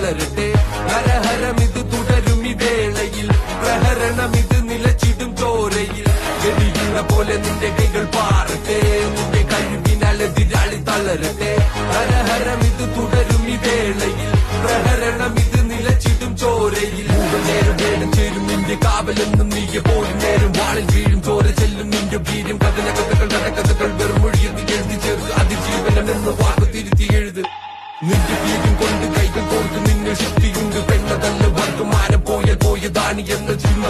തളരട്ടെ. ഹരഹരം ഇത് തുടരും ഈ വേളയിൽ, പ്രഹരണം ഇത് നിലച്ചിടും ചോരയിൽ. ഗതിയുടെ പോലെ നിന്റെ കൈകൾ പാറട്ടെ, നിന്റെ കഴിവിനാൽ എതിരാളി തളരട്ടെ. ഹരഹരം ഇത് തുടരും ഈ വേളയിൽ, പ്രഹരണം ഇത് നിലച്ചിടും ചോരയിൽ. നേരം വേണം ചേരും നിന്റെ കാവലെന്നും നീയെ പോലും നേരം വാളിൽ വീഴും ചോര ചെല്ലും നിന്റെ വീര്യം. കഥന കഥകൾ കഥകൾ വെറും മൊഴിയിൽ നീ എഴുതി ചേർത്ത് അതിജീവനം എന്ന വാക്ക് തിരുത്തി എഴുത്. നിന്റെ വീര്യം കൊണ്ട് കൈകൾ കോർത്ത് നിന്നെ ശക്തിയുണ്ട്. പെണ്ണതല്ല വർഗമാനം പോയതാണ് എന്ന ചിന്ത